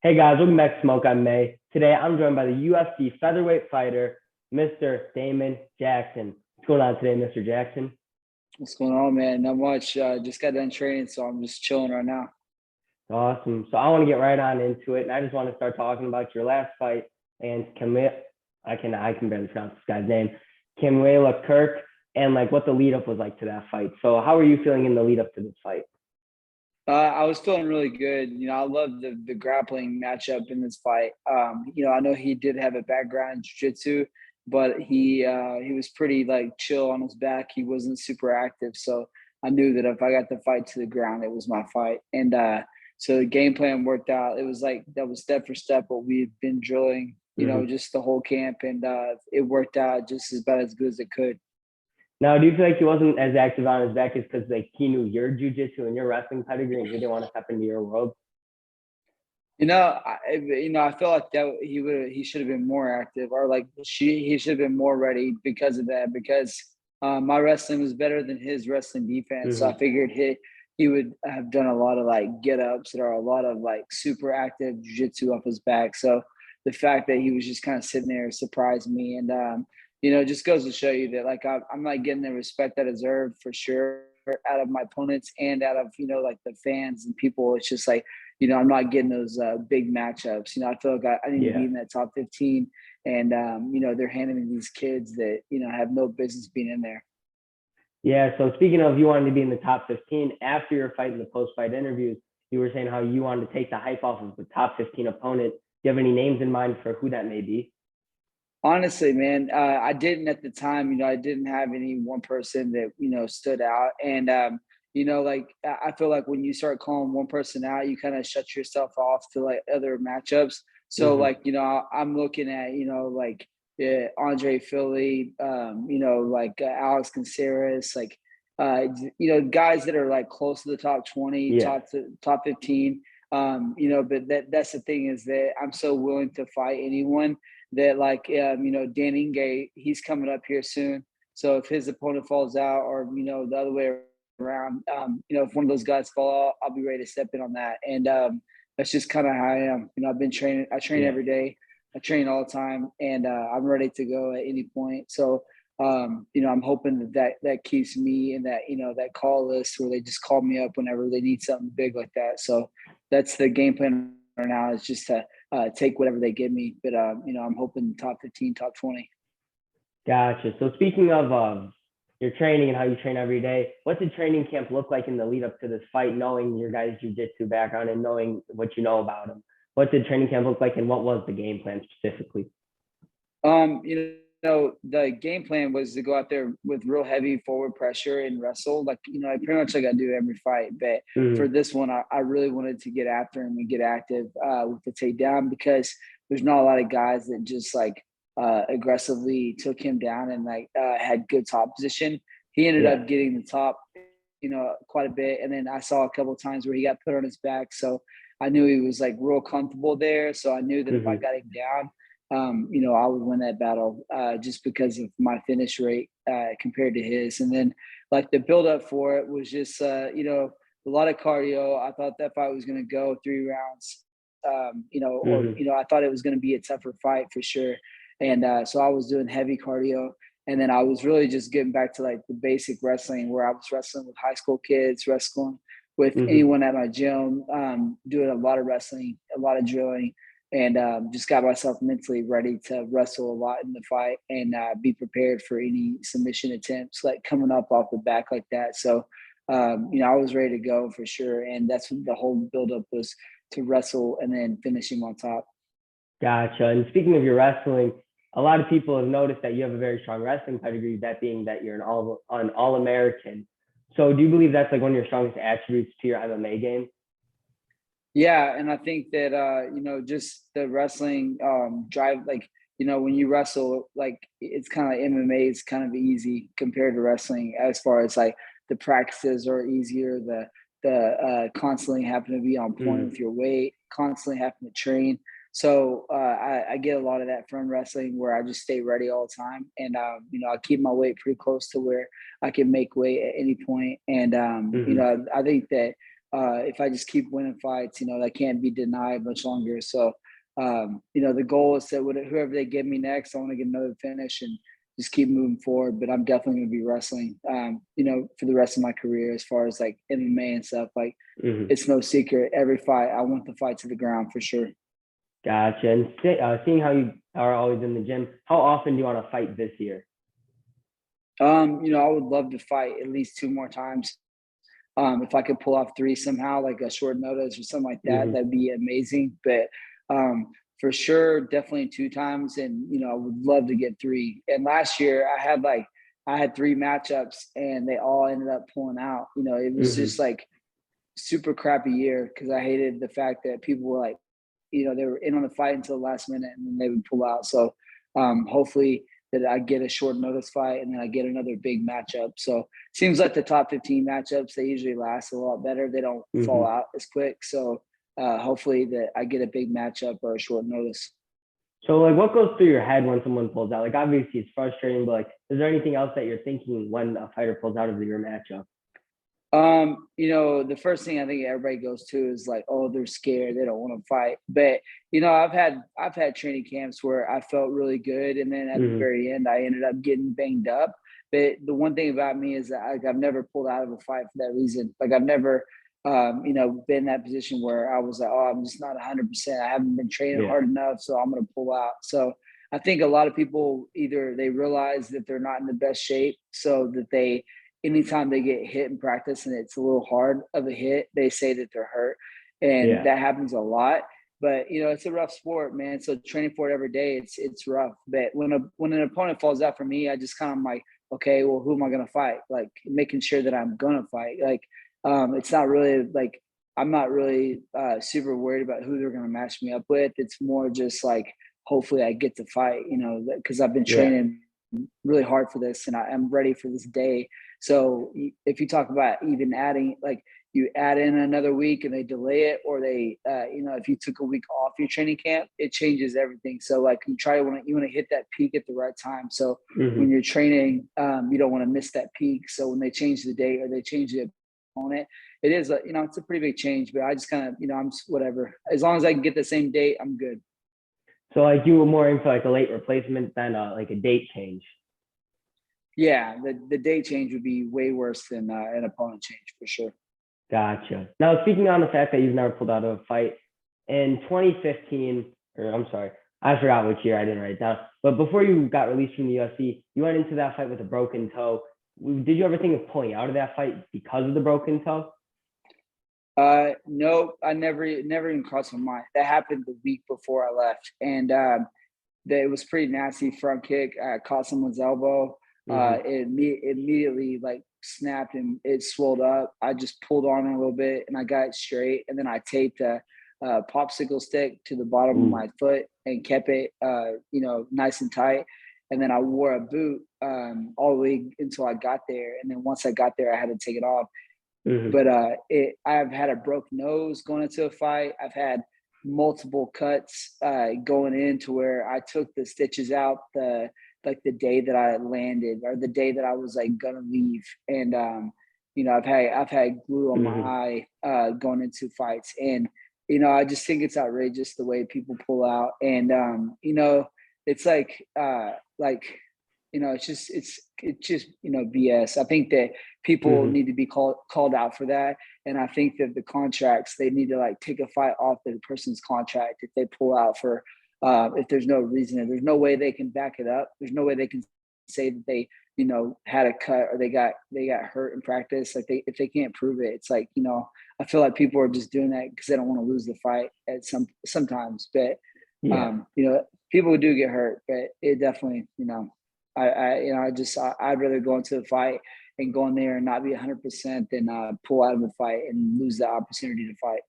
Hey guys, welcome back to SmokeMMA. Today I'm joined by the UFC featherweight fighter, Mr. Damon Jackson. What's going on today, Mr. Jackson? What's going on, man? Not much. Just got done training, so I'm just chilling right now. Awesome. So I want to get right on into it, and I just want to start talking about your last fight and I can barely pronounce this guy's name, Kimwela Kirk, and like what the lead up was like to that fight. So how are you feeling in the lead up to this fight? I was feeling really good. I love the grappling matchup in this fight. I know he did have a background in jiu-jitsu, but he was pretty like chill on his back. He wasn't super active, so I knew that if I got the fight to the ground, it was my fight. And so the game plan worked out. It was like that was step for step what we've been drilling, just the whole camp, and it worked out just about as good as it could. Now, do you feel like he wasn't as active on his back is because like he knew your jujitsu and your wrestling pedigree and he didn't want to step into your world? I feel like that he should have been more active, or like he should have been more ready because of that. Because my wrestling was better than his wrestling defense, so I figured he would have done a lot of like get ups that are a lot of like super active jiu-jitsu off his back. So the fact that he was just kind of sitting there surprised me, and just goes to show you that like I'm not getting the respect I deserve for sure out of my opponents and out of like the fans and people. It's just like I'm not getting those big matchups. I feel like I need to be in that top 15, and they're handing me these kids that have no business being in there. Yeah. So speaking of you wanting to be in the top 15, after your fight in the post-fight interviews, you were saying how you wanted to take the hype off of the top 15 opponent. Do you have any names in mind for who that may be? Honestly, man, I didn't at the time. I didn't have any one person that stood out, and like I feel like when you start calling one person out, you kind of shut yourself off to like other matchups. So like I'm looking at like Andre Philly, like Alex Caceres, like guys that are like close to the top 20, Yeah. top 15. But that's the thing is that I'm so willing to fight anyone that like Dan Ige, he's coming up here soon. So if his opponent falls out, or the other way around, if one of those guys fall out, I'll be ready to step in on that. And that's just kind of how I am. I've been training. I train every day. I train all the time, and I'm ready to go at any point. So I'm hoping that keeps me in that that call list where they just call me up whenever they need something big like that. So that's the game plan right now, is just to take whatever they give me. But I'm hoping top 15, top 20. Gotcha. So speaking of your training and how you train every day, what's the training camp look like in the lead up to this fight, knowing your guys' jujitsu background and knowing what you know about them? What did training camp look like, and what was the game plan specifically? The game plan was to go out there with real heavy forward pressure and wrestle. Like, I pretty much like I do every fight. But for this one, I really wanted to get after him and get active with the takedown, because there's not a lot of guys that just like aggressively took him down and like had good top position. He ended up getting the top, quite a bit. And then I saw a couple of times where he got put on his back. So I knew he was like real comfortable there. So I knew that if I got him down, I would win that battle just because of my finish rate compared to his. And then like the build up for it was just, a lot of cardio. I thought that fight was going to go 3 rounds, I thought it was going to be a tougher fight for sure. And so I was doing heavy cardio. And then I was really just getting back to like the basic wrestling, where I was wrestling with high school kids, wrestling with anyone at my gym, doing a lot of wrestling, a lot of drilling, and just got myself mentally ready to wrestle a lot in the fight and be prepared for any submission attempts like coming up off the back like that. So, I was ready to go for sure. And that's what the whole buildup was, to wrestle and then finishing on top. Gotcha. And speaking of your wrestling, a lot of people have noticed that you have a very strong wrestling pedigree, that being that you're an all-American. So do you believe that's like one of your strongest attributes to your MMA game? Yeah, and I think that just the wrestling drive, like when you wrestle, like it's kind of MMA is kind of easy compared to wrestling, as far as like the practices are easier. The constantly having to be on point with your weight, constantly having to train. So I get a lot of that from wrestling, where I just stay ready all the time, and I keep my weight pretty close to where I can make weight at any point. And I think that if I just keep winning fights, that can't be denied much longer. So, the goal is that whoever they give me next, I want to get another finish and just keep moving forward. But I'm definitely going to be wrestling, for the rest of my career, as far as like MMA and stuff. Like, it's no secret. Every fight, I want the fight to the ground for sure. Gotcha. And seeing how you are always in the gym, how often do you want to fight this year? I would love to fight at least 2 more times. If I could pull off 3 somehow, like a short notice or something like that, that'd be amazing. But for sure, definitely 2 times. And, I would love to get 3. And last year I had 3 matchups and they all ended up pulling out. It was just like super crappy year because I hated the fact that people were like, they were in on the fight until the last minute and then they would pull out. So hopefully that I get a short notice fight and then I get another big matchup. So seems like the top 15 matchups, they usually last a lot better. They don't fall out as quick. So hopefully that I get a big matchup or a short notice. So like what goes through your head when someone pulls out? Like obviously it's frustrating, but like, is there anything else that you're thinking when a fighter pulls out of your matchup? The first thing I think everybody goes to is like, oh, they're scared, they don't want to fight. But I've had training camps where I felt really good, and then at the very end, I ended up getting banged up. But the one thing about me is that I've never pulled out of a fight for that reason. Like I've never, been in that position where I was like, oh, I'm just not 100%. I haven't been training hard enough, so I'm going to pull out. So I think a lot of people either they realize that they're not in the best shape, so that anytime they get hit in practice and it's a little hard of a hit, they say that they're hurt. And that happens a lot. But it's a rough sport, man. So training for it every day, it's rough. But when an opponent falls out for me, I just kind of like, okay, well, who am I gonna fight? Like making sure that I'm gonna fight. Like it's not really like I'm not really super worried about who they're gonna match me up with. It's more just like hopefully I get to fight, because I've been training really hard for this and I'm ready for this day. So if you talk about even adding, like you add in another week and they delay it, or they, if you took a week off your training camp, it changes everything. So like you want to hit that peak at the right time. So when you're training, you don't want to miss that peak. So when they change the date or they change the opponent, it is, it's a pretty big change, but I just kind of, I'm just whatever. As long as I can get the same date, I'm good. So like you were more into like a late replacement than like a date change. Yeah, the date change would be way worse than an opponent change for sure. Gotcha. Now speaking on the fact that you've never pulled out of a fight, in 2015, or I'm sorry, I forgot which year, I didn't write it down. But before you got released from the UFC, you went into that fight with a broken toe. Did you ever think of pulling out of that fight because of the broken toe? No, I never even crossed my mind. That happened the week before I left, and it was pretty nasty front kick. I caught someone's elbow. It immediately like snapped and it swelled up. I just pulled on it a little bit and I got it straight, and then I taped a popsicle stick to the bottom of my foot and kept it, nice and tight. And then I wore a boot all the way until I got there, and then once I got there, I had to take it off. But I've had a broke nose going into a fight. I've had multiple cuts going into where I took the stitches out the day that I landed or the day that I was like gonna leave. And I've had glue on my eye going into fights, and I just think it's outrageous the way people pull out. And it's it's just BS. I think that people need to be called out for that, and I think that the contracts, they need to like take a fight off the person's contract if they pull out for if there's no reason, and there's no way they can back it up. There's no way they can say that they had a cut or they got hurt in practice. Like if they can't prove it, it's like I feel like people are just doing that because they don't want to lose the fight at sometimes. But people do get hurt, but it definitely I'd rather go into the fight and go in there and not be 100% than pull out of the fight and lose the opportunity to fight.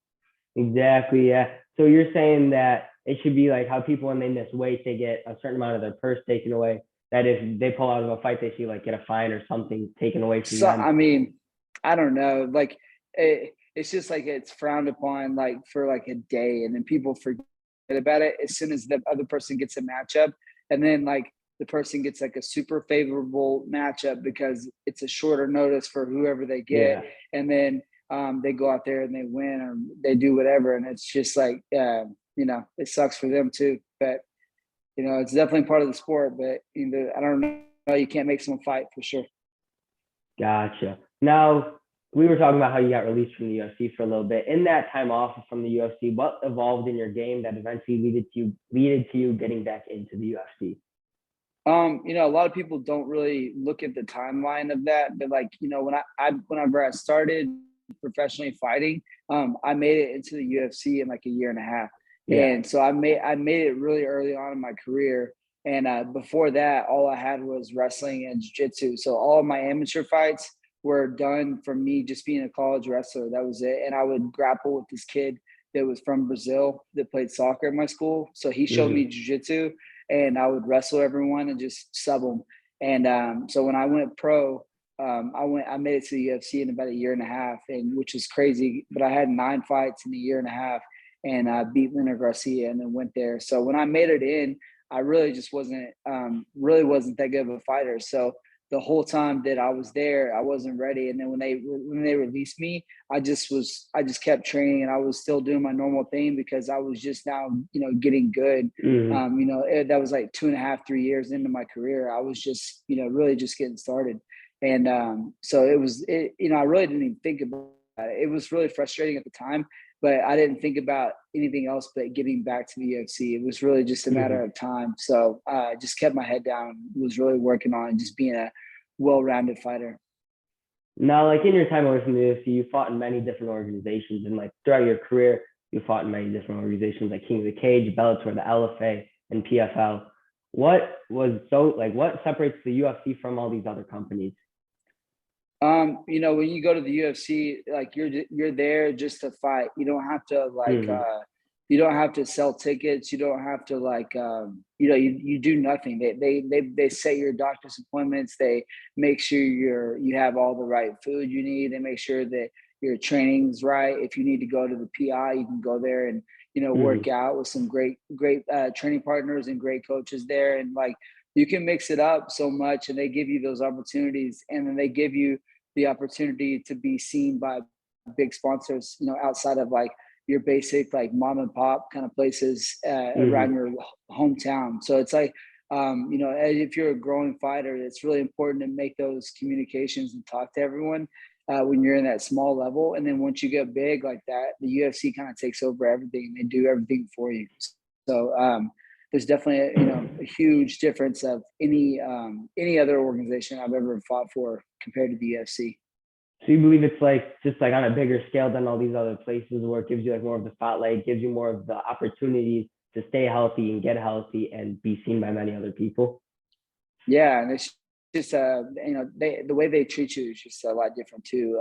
Exactly. Yeah. So you're saying that it should be like how people, when they miss weight, they get a certain amount of their purse taken away. That if they pull out of a fight, they should like get a fine or something taken away from them. I mean, I don't know. Like it's just like it's frowned upon like for like a day, and then people forget about it as soon as the other person gets a matchup, and then like the person gets like a super favorable matchup because it's a shorter notice for whoever they get. And then they go out there and they win or they do whatever. And it's just like, it sucks for them too. But, it's definitely part of the sport, but I don't know. You can't make someone fight for sure. Gotcha. Now, we were talking about how you got released from the UFC for a little bit. In that time off from the UFC, what evolved in your game that eventually leaded to you getting back into the UFC? A lot of people don't really look at the timeline of that, but like, whenever I started professionally fighting, I made it into the UFC in like a year and a half. Yeah. And so I made it really early on in my career. And before that, all I had was wrestling and jiu-jitsu. So all of my amateur fights were done from me just being a college wrestler. That was it. And I would grapple with this kid that was from Brazil that played soccer at my school. So he showed me jiu-jitsu, and I would wrestle everyone and just sub them. And so when I went pro, I made it to the UFC in about a year and a half, and which is crazy. But I had 9 fights in a year and a half, and I beat Leonard Garcia and then went there. So when I made it in, I really just wasn't that good of a fighter. So the whole time that I was there, I wasn't ready. And then when they released me, I just kept training, and I was still doing my normal thing because I was just now, getting good. That was like 2.5, 3 years into my career. I was just, really just getting started. And so I really didn't even think about it. It was really frustrating at the time, but I didn't think about anything else but getting back to the UFC. It was really just a matter of time. So I just kept my head down, was really working on just being a well-rounded fighter. Now, like in your time away from the UFC, you fought in many different organizations, and like throughout your career, you fought in many different organizations like King of the Cage, Bellator, the LFA, and PFL. What separates the UFC from all these other companies? When you go to the UFC, like you're there just to fight. You don't have to you don't have to sell tickets. You don't have to you do nothing. They set your doctor's appointments. They make sure you have all the right food you need. They make sure that your training's right. If you need to go to the PI, you can go there and work out with some great training partners and great coaches there. And like you can mix it up so much, and they give you those opportunities, and then they give you the opportunity to be seen by big sponsors, outside of like your basic like mom and pop kind of places around your hometown. So it's like, if you're a growing fighter, it's really important to make those communications and talk to everyone when you're in that small level. And then once you get big like that, the UFC kind of takes over everything. They do everything for you. So there's definitely a huge difference of any other organization I've ever fought for compared to the UFC. So you believe it's like just like on a bigger scale than all these other places, where it gives you like more of the spotlight, gives you more of the opportunities to stay healthy and get healthy and be seen by many other people? Yeah, and it's just the way they treat you is just a lot different too.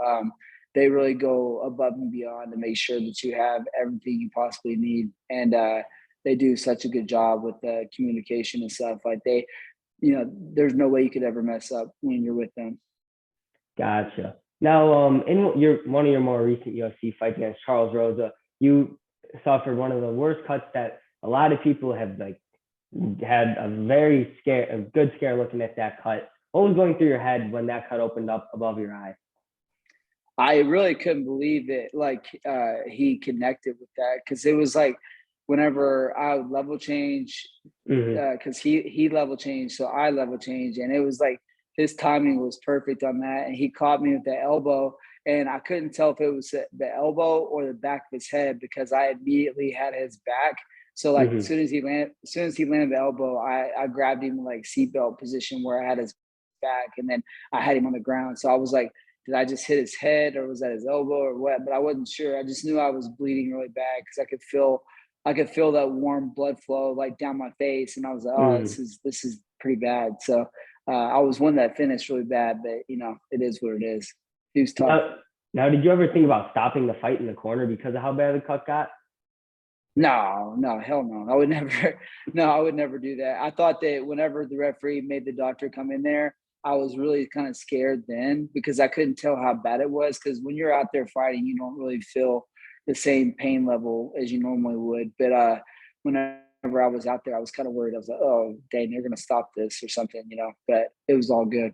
They really go above and beyond to make sure that you have everything you possibly need, and they do such a good job with the communication and stuff. Like there's no way you could ever mess up when you're with them. Gotcha. Now, in one of your more recent UFC fights against Charles Rosa, you suffered one of the worst cuts that a lot of people have like had a good scare looking at that cut. What was going through your head when that cut opened up above your eye? I really couldn't believe it. Like he connected with that, because it was like whenever I would level change, because he level changed, so I level changed, and it was like his timing was perfect on that, and he caught me with the elbow, and I couldn't tell if it was the elbow or the back of his head because I immediately had his back. So like as soon as he landed the elbow, I grabbed him in like seatbelt position where I had his back, and then I had him on the ground. So I was like, did I just hit his head, or was that his elbow, or what? But I wasn't sure. I just knew I was bleeding really bad because I could feel that warm blood flow like down my face, and I was like, oh, this is pretty bad. So I was one that finished really bad, but it is what it is. He was tough. Now, did you ever think about stopping the fight in the corner because of how bad the cut got? No, hell no. I would never do that. I thought that whenever the referee made the doctor come in there, I was really kind of scared then because I couldn't tell how bad it was. Because when you're out there fighting, you don't really feel the same pain level as you normally would. But whenever I was out there, I was kind of worried. I was like, oh, dang, they're going to stop this or something, But it was all good.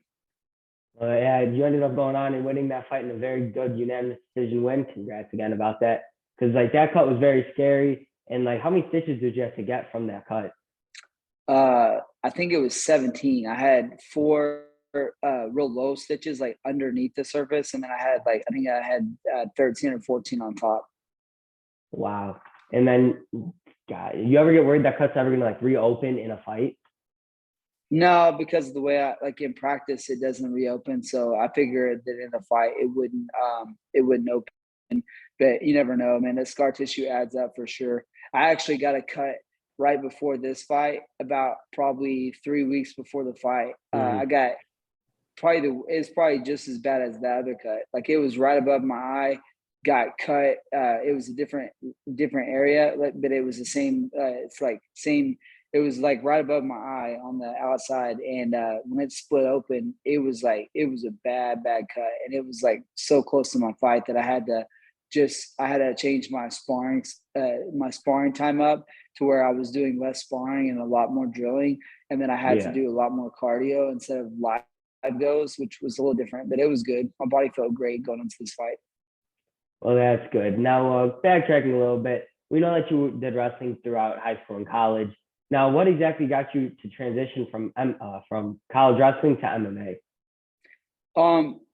Yeah, you ended up going on and winning that fight in a very good unanimous decision win. Congrats again about that. Because like that cut was very scary. And like, how many stitches did you have to get from that cut? I think it was 17. I had four real low stitches like underneath the surface, and then I think I had 13 or 14 on top. Wow. And then, God, you ever get worried that cut's ever gonna like reopen in a fight? No, because the way I like in practice, it doesn't reopen. So I figured that in a fight, it wouldn't open. But you never know, man. The scar tissue adds up for sure. I actually got a cut right before this fight, about probably 3 weeks before the fight. I Mm-hmm. got it's probably just as bad as the other cut. Like it was right above my eye, got cut. It was a different area, but it was the same. It's like same. It was like right above my eye on the outside, and when it split open, it was a bad cut, and it was like so close to my fight that I had to change my sparring time up to where I was doing less sparring and a lot more drilling, and then I had to Yeah. do a lot more cardio instead of live goes, which was a little different, but it was good. My body felt great going into this fight. Well, that's good. Now, backtracking a little bit, we know that you did wrestling throughout high school and college. Now, what exactly got you to transition from college wrestling to MMA?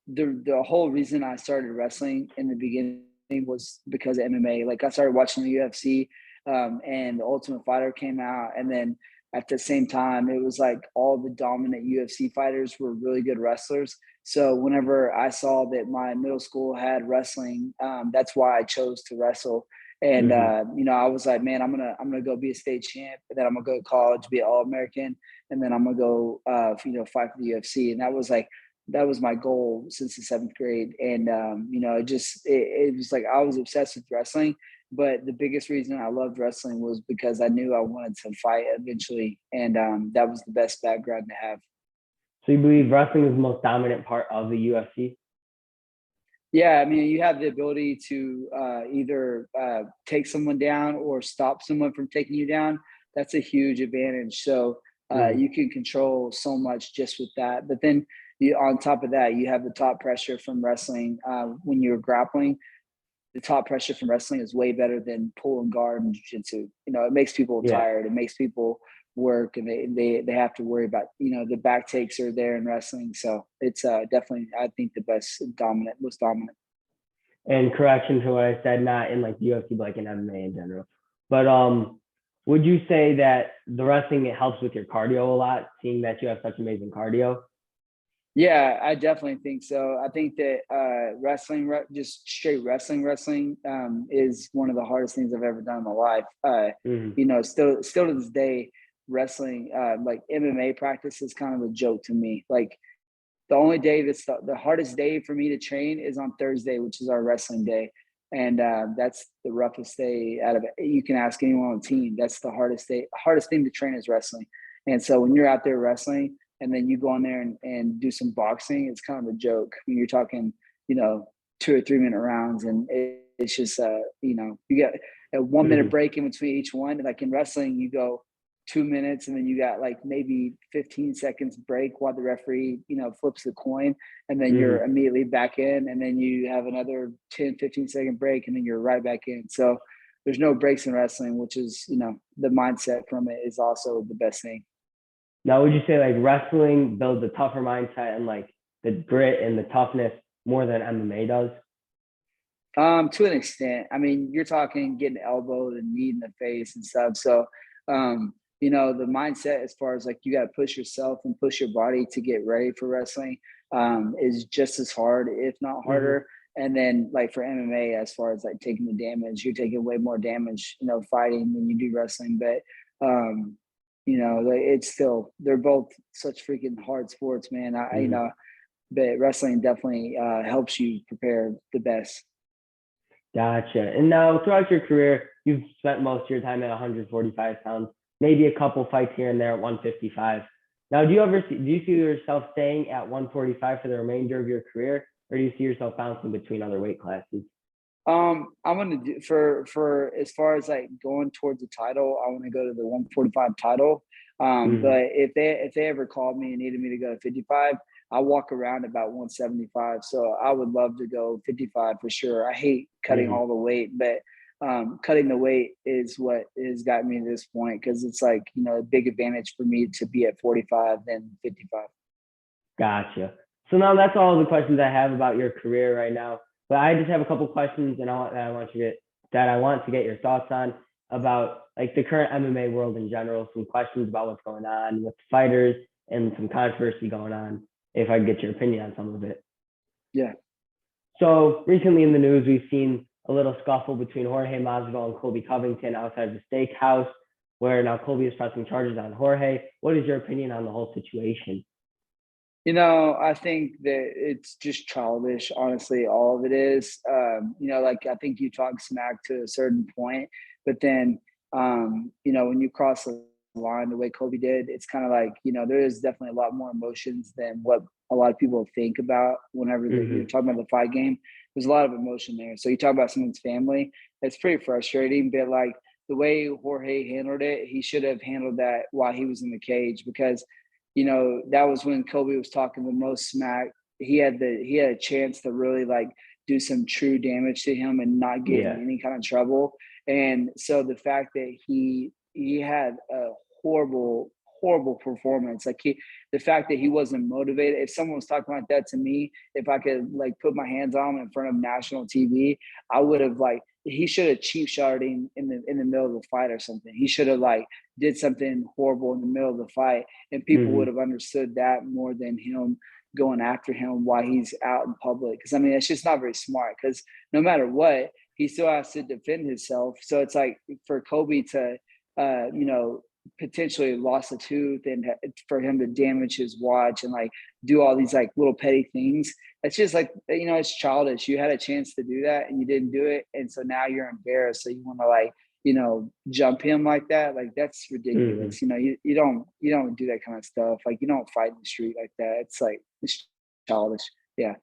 The whole reason I started wrestling in the beginning was because of MMA. Like I started watching the UFC, and the Ultimate Fighter came out, and then at the same time, it was like all the dominant UFC fighters were really good wrestlers. So whenever I saw that my middle school had wrestling, that's why I chose to wrestle. And Mm-hmm. I was like, man, I'm gonna go be a state champ, and then I'm gonna go to college, be an All American, and then I'm gonna go, fight for the UFC. And that was my goal since the seventh grade. And it was like I was obsessed with wrestling. But the biggest reason I loved wrestling was because I knew I wanted to fight eventually, and that was the best background to have. So you believe wrestling is the most dominant part of the UFC? Yeah, I mean, you have the ability to either take someone down or stop someone from taking you down. That's a huge advantage. So Mm-hmm. you can control so much just with that. But then on top of that, you have the top pressure from wrestling when you're grappling. The top pressure from wrestling is way better than pull and guard and jiu-jitsu. It makes people Yeah. tired. It makes people work, and they have to worry about, the back takes are there in wrestling. So it's definitely, I think, the most dominant. And correction to what I said, not in like the UFC, but like in MMA in general. But would you say that the wrestling it helps with your cardio a lot, seeing that you have such amazing cardio? Yeah, I definitely think so. I think that just straight wrestling, is one of the hardest things I've ever done in my life. Mm-hmm. Still to this day, wrestling, like MMA practice is kind of a joke to me. Like the only day that's the hardest day for me to train is on Thursday, which is our wrestling day. And that's the roughest day out of it. You can ask anyone on the team. That's the hardest thing to train is wrestling. And so when you're out there wrestling and then you go on there and do some boxing, it's kind of a joke. When you're talking, 2 or 3 minute rounds, and it's just, you get a 1 minute Mm-hmm. break in between each one. Like in wrestling, you go 2 minutes and then you got like maybe 15 seconds break while the referee flips the coin, and then Mm-hmm. you're immediately back in, and then you have another 10-15 second break, and then you're right back in. So there's no breaks in wrestling, which is the mindset from it is also the best thing. Now, would you say like wrestling builds a tougher mindset and like the grit and the toughness more than MMA does? To an extent. I mean, you're talking getting elbowed and knee in the face and stuff. So, the mindset as far as like you got to push yourself and push your body to get ready for wrestling is just as hard, if not Mm-hmm. harder. And then, like for MMA, as far as like taking the damage, you're taking way more damage, fighting than you do wrestling. But, it's still, they're both such freaking hard sports, man. Mm-hmm. But wrestling definitely helps you prepare the best. Gotcha. And now throughout your career, you've spent most of your time at 145 pounds, maybe a couple fights here and there at 155. Now, do you see yourself staying at 145 for the remainder of your career, or do you see yourself bouncing between other weight classes? I'm gonna do for as far as like going towards the title, I want to go to the 145 title. Hmm. But if they ever called me and needed me to go to 55, I walk around about 175. So I would love to go 55 for sure. I hate cutting Hmm. all the weight, but cutting the weight is what has gotten me to this point because it's like, you know, a big advantage for me to be at 45 than 55. Gotcha. So now that's all the questions I have about your career right now. But I just have a couple questions that I want to get your thoughts on about like the current MMA world in general. Some questions about what's going on with fighters and some controversy going on. If I can get your opinion on some of it. Yeah. So recently in the news, we've seen a little scuffle between Jorge Masvidal and Colby Covington outside of the steakhouse, where now Colby is pressing charges on Jorge. What is your opinion on the whole situation? You know, I think that it's just childish, honestly, all of it is. You know, like I think you talk smack to a certain point, but then, you know, when you cross the line the way Kobe did, it's kind of like, you know, there is definitely a lot more emotions than what a lot of people think about whenever you're Mm-hmm. talking about the fight game. There's a lot of emotion there. So you talk about someone's family, it's pretty frustrating, but like the way Jorge handled it, he should have handled that while he was in the cage because you know, that was when Kobe was talking the most smack. He had a chance to really like do some true damage to him and not get in Yeah. any kind of trouble. And so the fact that he had a horrible horrible performance like the fact that he wasn't motivated if someone was talking like that to me if I could like put my hands on him in front of national TV I would have like he should have cheap shot him in the middle of the fight or something he should have like did something horrible in the middle of the fight and people would Mm-hmm. have understood that more than him going after him while he's out in public. Because I mean, it's just not very smart. Because no matter what, he still has to defend himself. So it's like for Kobe to, you know, potentially lost a tooth and for him to damage his watch and like do all these like little petty things. It's just like you know, it's childish. You had a chance to do that and you didn't do it, and so now you're embarrassed. So you want to like you know, jump him like that, like that's Mm-hmm. ridiculous. You know, you don't do that kind of stuff. Like you don't fight in the street like that. It's like it's childish. Yeah.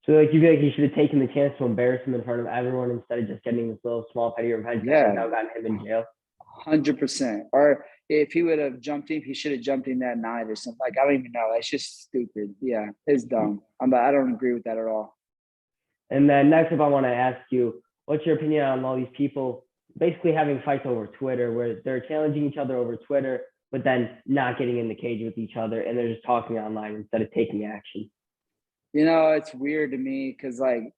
So like you feel like you should have taken the chance to embarrass him in front of everyone instead of just getting this little small petty revenge that has Yeah. now gotten him in jail. 100%. Or if he would have jumped him, he should have jumped him that night or something. Like I don't even know. It's just stupid. Yeah, it's dumb. I don't agree with that at all. And then next up, I want to ask you, what's your opinion on all these people basically having fights over Twitter, where they're challenging each other over Twitter, but then not getting in the cage with each other, and they're just talking online instead of taking action. You know, it's weird to me because, like,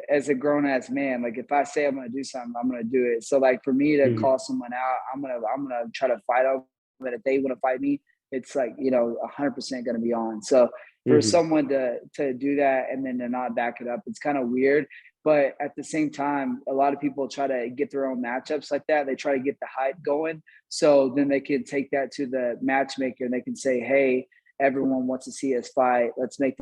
as a grown ass man, like if I say I'm gonna do something, I'm gonna do it. So, like, for me to Mm-hmm. call someone out, I'm gonna try to fight over it. If they want to fight me, it's like you know, 100% gonna be on. So, for Mm-hmm. someone to do that and then to not back it up, it's kind of weird. But at the same time, a lot of people try to get their own matchups like that. They try to get the hype going, so then they can take that to the matchmaker and they can say, "Hey, everyone wants to see us fight. Let's make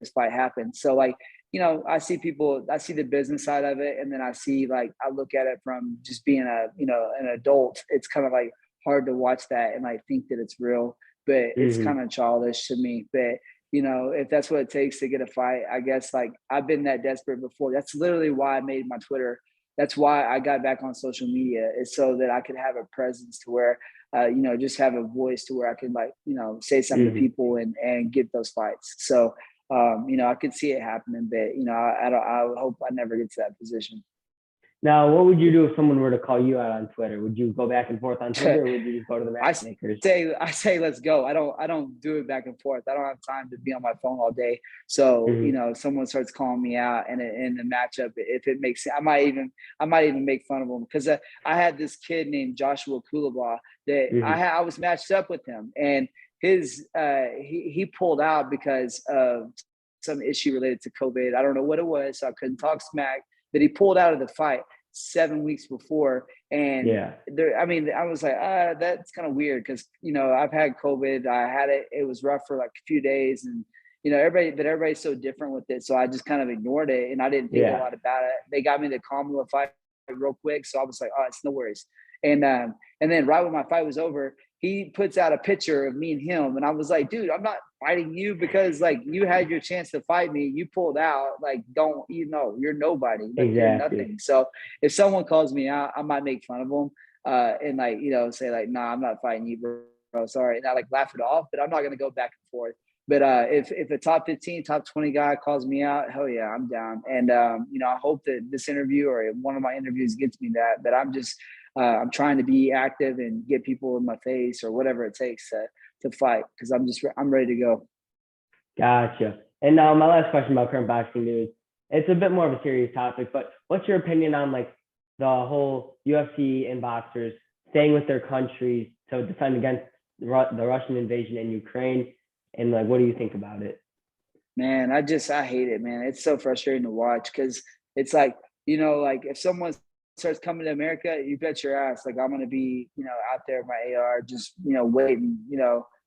this fight happen." So like, you know, I see the business side of it, and then I see like I look at it from just being a you know an adult. It's kind of like hard to watch that and like think that it's real, but it's Mm-hmm. kind of childish to me. But you know, if that's what it takes to get a fight, I guess like I've been that desperate before. That's literally why I made my Twitter. That's why I got back on social media is so that I could have a presence to where you know, just have a voice to where I can like, you know, say something to Mm-hmm. people and get those fights. So you know, I could see it happening, but you know, I don't. I hope I never get to that position. Now, what would you do if someone were to call you out on Twitter? Would you go back and forth on Twitter, or would you just go to the I matchmakers? I say let's go. I don't do it back and forth. I don't have time to be on my phone all day. So you Mm-hmm. know, if someone starts calling me out and in the matchup, if it makes sense, I might even make fun of them because I had this kid named Joshua Kulaba that Mm-hmm. I was matched up with him and his he pulled out because of some issue related to COVID. I don't know what it was, so I couldn't talk smack. But he pulled out of the fight 7 weeks before, and Yeah. there. I mean, I was like, that's kind of weird because you know I've had COVID. I had it. It was rough for like a few days, and you know everybody's so different with it. So I just kind of ignored it, and I didn't think a Yeah. lot about it. They got me to calm the fight real quick, so I was like, oh, it's no worries. And then right when my fight was over, he puts out a picture of me and him, and I was like, dude, I'm not fighting you because like you had your chance to fight me, you pulled out. Like, don't you're nobody. Like you're Exactly. nothing. So if someone calls me out, I might make fun of them and like say like, nah, I'm not fighting you, bro. Sorry, and I like laugh it off, but I'm not gonna go back and forth. But if a top 15, top 20 guy calls me out, hell yeah, I'm down. And I hope that this interview or one of my interviews gets me that. But I'm trying to be active and get people in my face or whatever it takes to fight because I'm ready to go. Gotcha. And now my last question about current boxing news. It's a bit more of a serious topic, but what's your opinion on like the whole UFC and boxers staying with their countries to defend against the Russian invasion in Ukraine? And like, what do you think about it? Man, I hate it, man. It's so frustrating to watch because it's like, like if someone starts coming to America, you bet your ass, like I'm gonna be, out there with my AR, just waiting,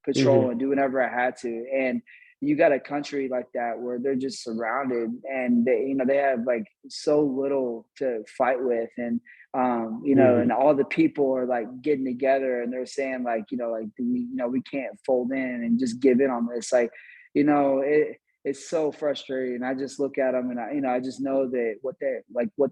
patrolling, do whatever I had to. And you got a country like that where they're just surrounded and they have like so little to fight with. And and all the people are like getting together and they're saying like, we can't fold in and just give in on this. Like, it's so frustrating. I just look at them and I just know that what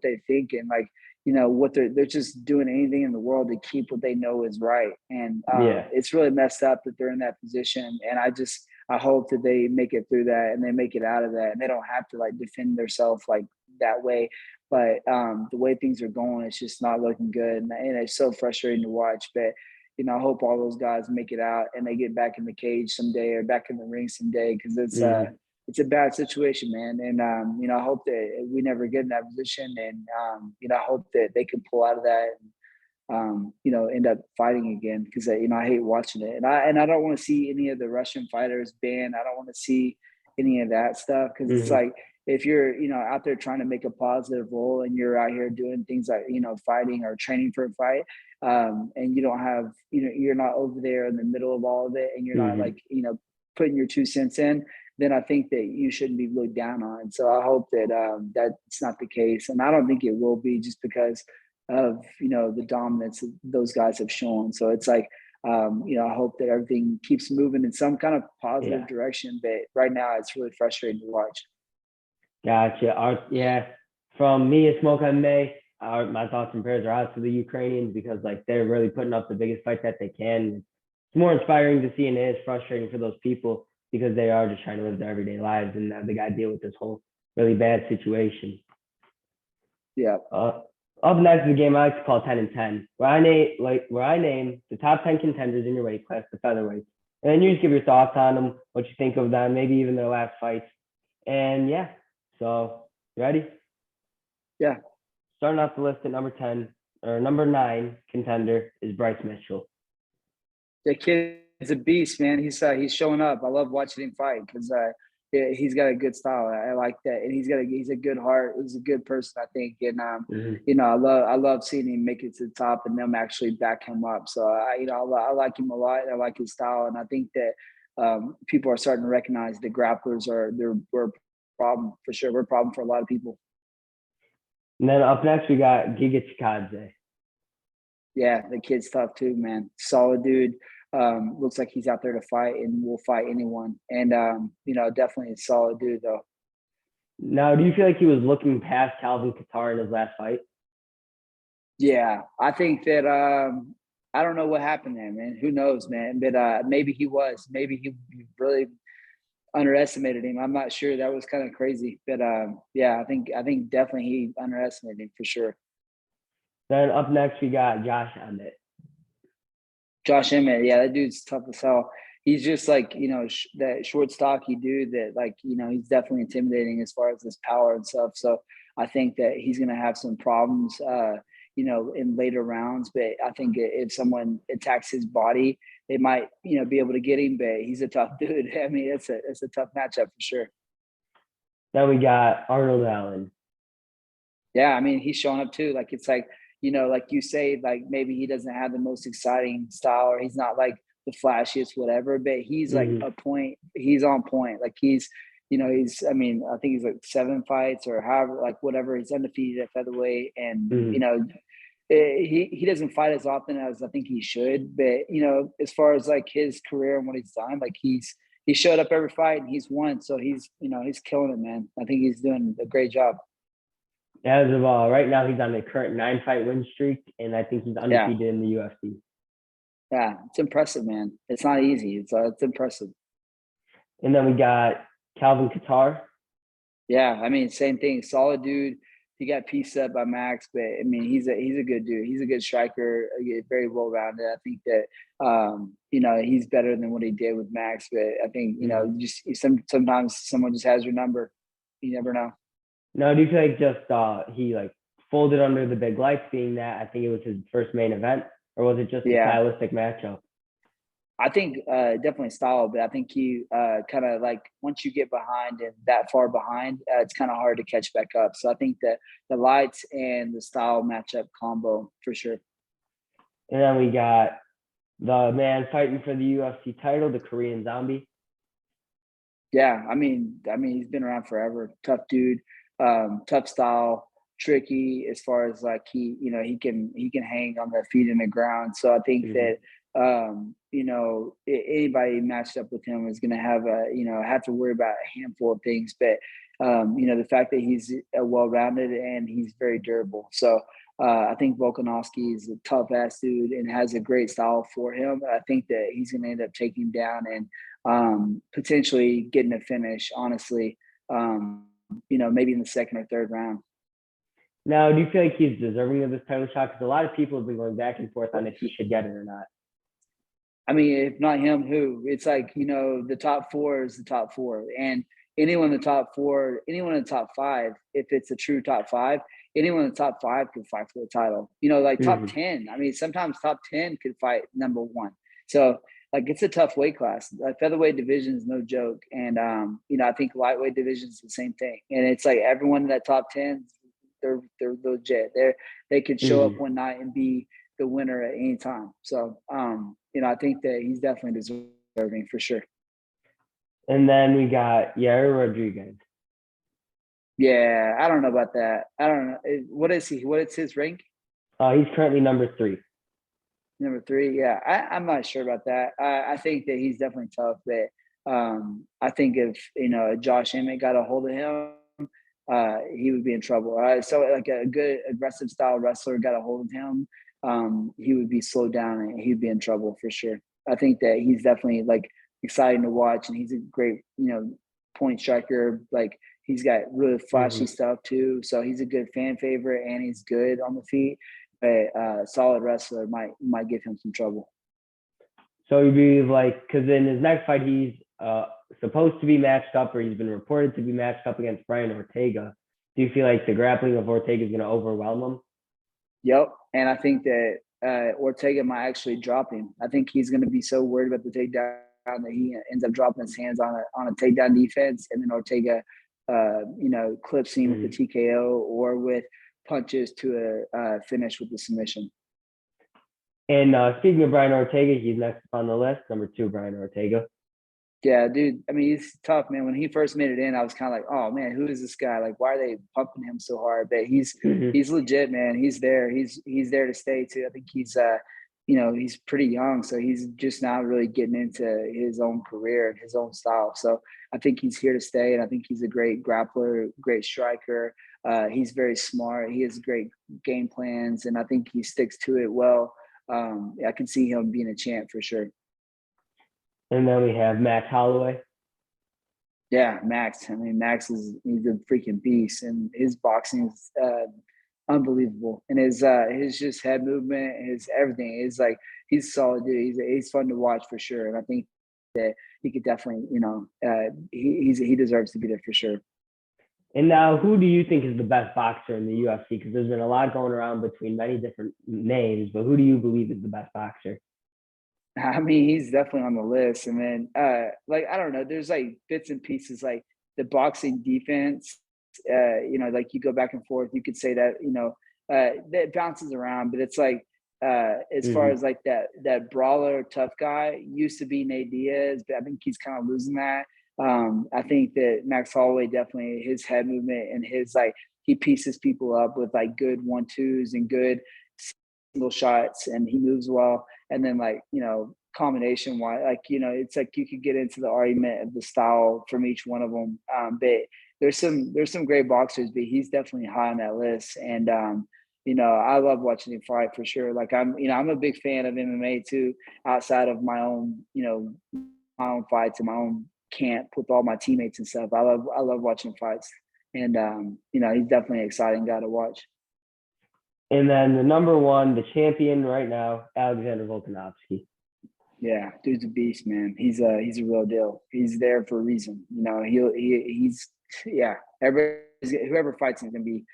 they think and like, what they're just doing anything in the world to keep what they know is right. And it's really messed up that they're in that position. And I hope that they make it through that and they make it out of that and they don't have to like defend themselves like that way. But the way things are going, it's just not looking good. And it's so frustrating to watch. But, I hope all those guys make it out and they get back in the cage someday or back in the ring someday because it's a bad situation, man. And, I hope that we never get in that position. And, I hope that they can pull out of that and, end up fighting again because, I hate watching it. And I don't want to see any of the Russian fighters banned. I don't want to see any of that stuff because it's like if you're, out there trying to make a positive role and you're out here doing things like, fighting or training for a fight and you don't have, you're not over there in the middle of all of it and you're not like, putting your 2 cents in, then I think that you shouldn't be looked down on. So I hope that that's not the case. And I don't think it will be just because of, the dominance that those guys have shown. So it's like, I hope that everything keeps moving in some kind of positive direction. But right now it's really frustrating to watch. Gotcha. From me at SmokeMMA, my thoughts and prayers are out to the Ukrainians because like they're really putting up the biggest fight that they can. It's more inspiring to see and it is frustrating for those people because they are just trying to live their everyday lives and they got to deal with this whole really bad situation. Yeah. Up next is a game I like to call 10 and 10, where I name the top 10 contenders in your weight class, the featherweights, and then you just give your thoughts on them, what you think of them, maybe even their last fights. And so you ready? Yeah. Starting off the list at number 9 contender is Bryce Mitchell. The kid's a beast, man. He's showing up. I love watching him fight because he's got a good style. I like that, and he's a good heart. He's a good person, I think. And I love seeing him make it to the top and them actually back him up. So I like him a lot. I like his style, and I think that people are starting to recognize the grapplers we're a problem for sure. We're a problem for a lot of people. And then up next we got Giga Chikadze. Yeah, the kid's tough too, man. Solid dude. Looks like he's out there to fight and will fight anyone. And definitely a solid dude though. Now, do you feel like he was looking past Calvin Kattar in his last fight? Yeah, I think that I don't know what happened there, man. Who knows, man? But maybe he was. Maybe he really underestimated him. I'm not sure. That was kind of crazy. But I think definitely he underestimated him for sure. Then up next we got Josh Emmett. Josh Emmett, yeah, that dude's tough as hell. He's just like, that short stocky dude that like, he's definitely intimidating as far as his power and stuff. So I think that he's going to have some problems, in later rounds. But I think if someone attacks his body, they might, be able to get him. But he's a tough dude. I mean, it's a tough matchup for sure. Then we got Arnold Allen. Yeah, I mean, he's showing up too. Like, it's like, like you say, like maybe he doesn't have the most exciting style or he's not like the flashiest, whatever, but he's like he's on point. Like I think he's like 7 fights or however, like whatever, he's undefeated at featherweight. And, he doesn't fight as often as I think he should, but, as far as like his career and what he's done, like he's he showed up every fight and he's won. So he's killing it, man. I think he's doing a great job. As of right now, he's on the current 9-fight win streak, and I think he's undefeated in the UFC. Yeah, it's impressive, man. It's not easy. It's impressive. And then we got Calvin Kattar. Yeah, I mean, same thing. Solid dude. He got pieced up by Max, but I mean, he's a good dude. He's a good striker, very well rounded. I think that he's better than what he did with Max. But I think just sometimes someone just has your number. You never know. No, do you feel like just he like folded under the big lights, being that I think it was his first main event, or was it just a stylistic matchup? I think definitely style, but I think he kind of like once you get behind and that far behind, it's kind of hard to catch back up. So I think that the lights and the style matchup combo for sure. And then we got the man fighting for the UFC title, the Korean Zombie. Yeah, I mean, he's been around forever. Tough dude, tough style, tricky as far as like he can hang on the feet in the ground. So I think that anybody matched up with him is going to have to worry about a handful of things. But the fact that he's well-rounded and he's very durable. So I think Volkanowski is a tough ass dude and has a great style for him. I think that he's going to end up taking him down and potentially getting a finish, honestly, maybe in the second or third round. Now, do you feel like he's deserving of this title shot? Because a lot of people have been going back and forth on if he should get it or not. I mean, if not him, who? It's like, the top four is the top four. And anyone in the top four, anyone in the top five, if it's a true top five, anyone in the top five could fight for the title. Top 10. I mean, sometimes top 10 could fight number one. So, it's a tough weight class. Featherweight division is no joke. And, I think lightweight division is the same thing. And it's like everyone in that top 10, they're legit. They could show up one night and be the winner at any time. So, I think that he's definitely deserving for sure. And then we got Yair Rodriguez. Yeah, I don't know about that. I don't know. What is he? What is his rank? He's currently number 3. Number 3, yeah. I'm not sure about that. I think that he's definitely tough, but I think if Josh Emmett got a hold of him, he would be in trouble. So like a good aggressive style wrestler got a hold of him, he would be slowed down and he'd be in trouble for sure. I think that he's definitely exciting to watch, and he's a great, point striker. He's got really flashy stuff too. So he's a good fan favorite and he's good on the feet, but solid wrestler might give him some trouble. So he'd be because in his next fight, he's supposed to be matched up, or he's been reported to be matched up against Brian Ortega. Do you feel like the grappling of Ortega is going to overwhelm him? Yep. And I think that Ortega might actually drop him. I think he's going to be so worried about the takedown that he ends up dropping his hands on a takedown defense, and then Ortega, clips him with the TKO or with punches to a finish with the submission. And speaking of Brian Ortega, he's next on the list, number 2, Brian Ortega. Yeah, dude. I mean, he's tough, man. When he first made it in, I was kind of like, oh man, who is this guy? Why are they pumping him so hard? But he's legit, man. He's there. He's there to stay too. I think he's he's pretty young, so he's just now really getting into his own career and his own style. So I think he's here to stay, and I think he's a great grappler, great striker. He's very smart. He has great game plans, and I think he sticks to it well. I can see him being a champ for sure. And then we have Max Holloway. Yeah, Max. I mean, he's a freaking beast, and his boxing is unbelievable. And his just head movement, his everything is he's a solid dude. He's fun to watch for sure. And I think that he could definitely, he deserves to be there for sure. And now, who do you think is the best boxer in the UFC? Because there's been a lot going around between many different names, but who do you believe is the best boxer? I mean, he's definitely on the list. And then, I don't know, there's bits and pieces, the boxing defense, you go back and forth. You could say that, that bounces around, but it's as far as that brawler tough guy used to be Nate Diaz, but I think he's kind of losing that. I think that Max Holloway definitely, his head movement and his he pieces people up with good 1-2s and good single shots, and he moves well. And then combination wise. Like, it's like you could get into the argument of the style from each one of them. But there's some great boxers, but he's definitely high on that list. And I love watching him fight for sure. Like I'm a big fan of MMA too, outside of my own, my own fights and my own camp with all my teammates and stuff. I love watching fights. And he's definitely an exciting guy to watch. And then the number one, the champion right now, Alexander Volkanovski. Yeah, dude's a beast, man. He's a real deal. He's there for a reason. He's whoever fights him is gonna be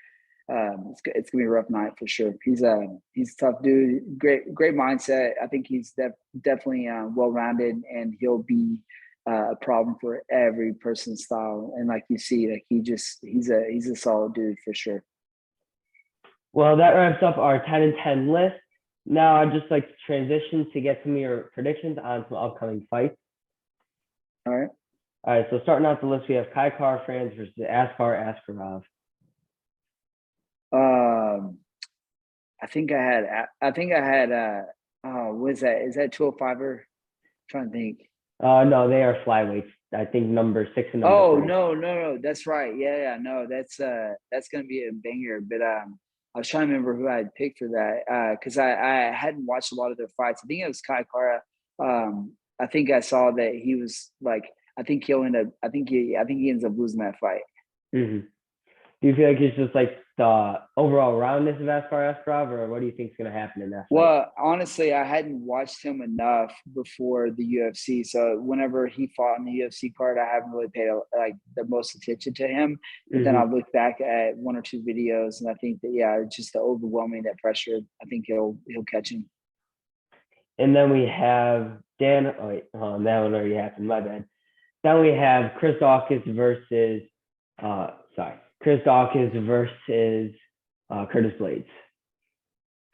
it's gonna be a rough night for sure. He's a tough dude. Great mindset. I think he's definitely well rounded, and he'll be a problem for every person's style. And like you see, like he's a solid dude for sure. Well, that wraps up our 10 and 10 list. Now I'd just like to transition to get some of your predictions on some upcoming fights. All right. All right. So starting out the list, we have Kai Kara-France versus Askar Askarov. I think I had what is that? Is that 205er? I'm trying to think. No, they are flyweights. I think number 6 and number 3. No. That's right. Yeah. No, that's gonna be a banger. But I was trying to remember who I had picked for that because I hadn't watched a lot of their fights. I think it was Kai Kara. I think I saw that he was like. I think he ends up losing that fight. Mm-hmm. Do you feel like it's just like the overall roundness of Askar Askarov, or what do you think is going to happen in that fight? Well, honestly, I hadn't watched him enough before the UFC. So whenever he fought on the UFC card, I haven't really paid the most attention to him. But then I looked back at one or two videos, and I think that just the overwhelming that pressure. I think he'll catch him. And then we have that one already happened. My bad. Then we have Chris Daukaus versus Curtis Blaydes.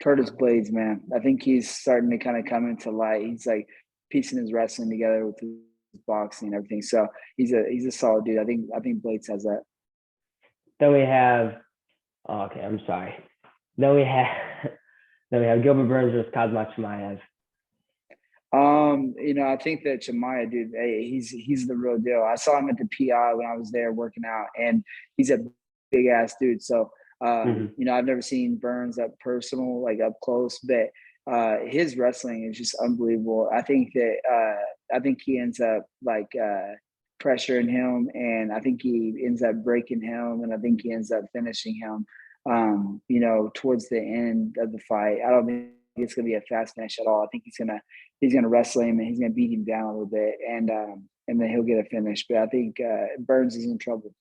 Curtis Blaydes, man. I think he's starting to kind of come into light. He's like piecing his wrestling together with his boxing and everything. So he's a solid dude. I think Blaydes has that. Then we have Then we have Gilbert Burns versus Khamzat Chimaev. I think that Chimaev, dude, he's the real deal. I saw him at the PI when I was there working out, and he's a big ass dude. So, I've never seen Burns up personal, like up close, but his wrestling is just unbelievable. I think he ends up pressuring him, and I think he ends up breaking him, and I think he ends up finishing him, towards the end of the fight. I don't think it's going to be a fast finish at all. I think he's going to wrestle him, and he's going to beat him down a little bit, and then he'll get a finish. But I think Burns is in trouble.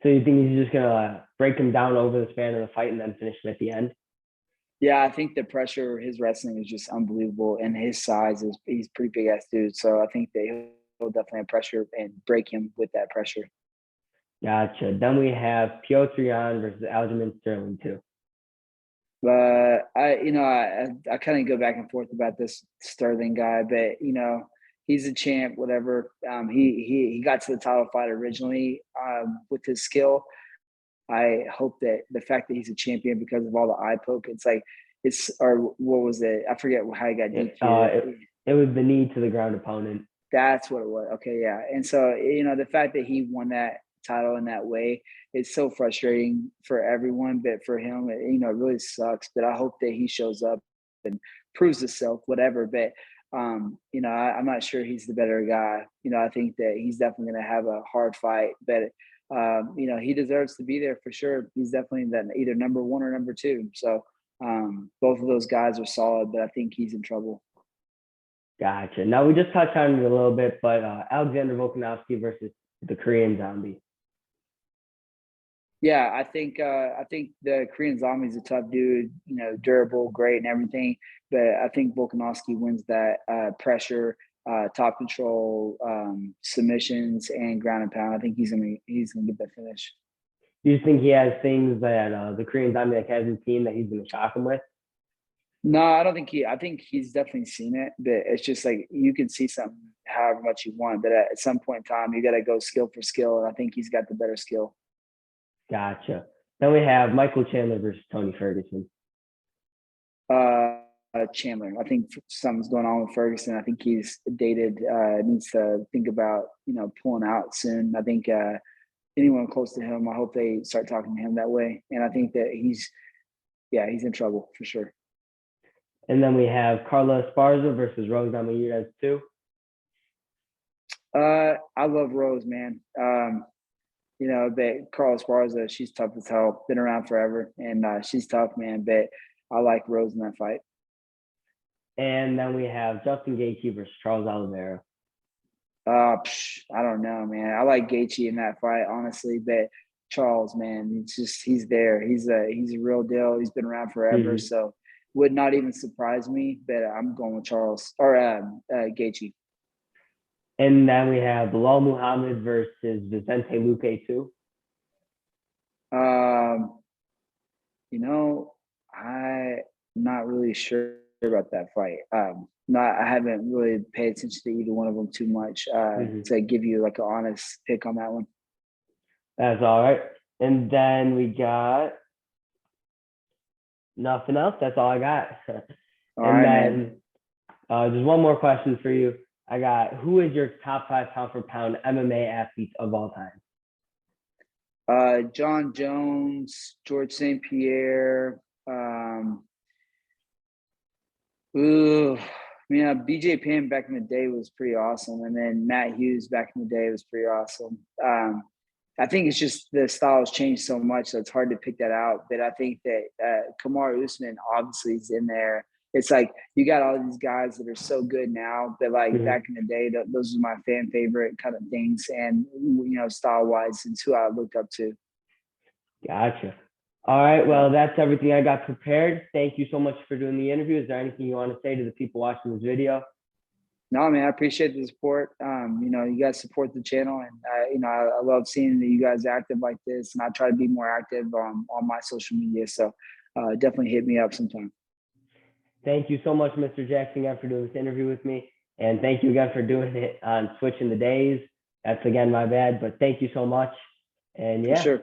So you think he's just going to break him down over the span of the fight and then finish him at the end? Yeah, I think the pressure, his wrestling is just unbelievable, and his size he's pretty big ass dude. So I think that he'll definitely have pressure and break him with that pressure. Gotcha. Then we have Piotr Jan versus Aljamain Sterling too. But I kind of go back and forth about this Sterling guy, but he's a champ, whatever. He got to the title fight originally with his skill. I hope that the fact that he's a champion because of all the eye poke, what was it? I forget how he got DQ'd. It was the knee to the ground opponent. That's what it was. Okay, yeah. And so the fact that he won that title in that way, it's so frustrating for everyone, but for him, it really sucks. But I hope that he shows up and proves himself, whatever. But I'm not sure he's the better guy. I think that he's definitely going to have a hard fight, but he deserves to be there for sure. He's definitely either number 1 or number 2. So both of those guys are solid, but I think he's in trouble. Gotcha. Now we just touched on it a little bit, but Alexander Volkanovski versus the Korean Zombie. Yeah, I think the Korean Zombie is a tough dude, durable, great and everything. But I think Volkanovski wins that pressure, top control, submissions, and ground and pound. I think he's gonna get that finish. Do you think he has things that the Korean Zombie hasn't seen that he's gonna shock him with? No, I don't think I think he's definitely seen it, but it's just like you can see something however much you want, but at some point in time, you got to go skill for skill, and I think he's got the better skill. Gotcha. Then we have Michael Chandler versus Tony Ferguson. Chandler. I think something's going on with Ferguson. I think he's dated, needs to think about, pulling out soon. I think anyone close to him, I hope they start talking to him that way. And I think that he's in trouble for sure. And then we have Carla Esparza versus Rose Namajunas 2. I love Rose, man. But Carla Esparza, she's tough as hell. Been around forever, and she's tough, man. But I like Rose in that fight. And then we have Justin Gaethje versus Charles Oliveira. I don't know, man. I like Gaethje in that fight, honestly. But Charles, man, he's there. He's a real deal. He's been around forever, so would not even surprise me. But I'm going with Charles or Gaethje. And then we have Bilal Muhammad versus Vicente Luque 2. I'm not really sure about that fight. I haven't really paid attention to either one of them too much to give you like an honest pick on that one. That's all right. And then we got nothing else. That's all I got. Then there's one more question for you. I got, who is your top 5 pound for pound MMA athletes of all time? John Jones, George St. Pierre. BJ Penn back in the day was pretty awesome. And then Matt Hughes back in the day was pretty awesome. I think it's just the styles changed so much, so it's hard to pick that out. But I think that Kamaru Usman obviously is in there. It's like you got all these guys that are so good now, but like back in the day, those were my fan favorite kind of things. And, style-wise, it's who I looked up to. Gotcha. All right. Well, that's everything I got prepared. Thank you so much for doing the interview. Is there anything you want to say to the people watching this video? No, man, I appreciate the support. You guys support the channel, and I love seeing that you guys active like this, and I try to be more active on my social media. So definitely hit me up sometime. Thank you so much, Mr. Jackson, again, for doing this interview with me. And thank you again for doing it on switching the days. That's, again, my bad, but thank you so much. And yeah. For sure.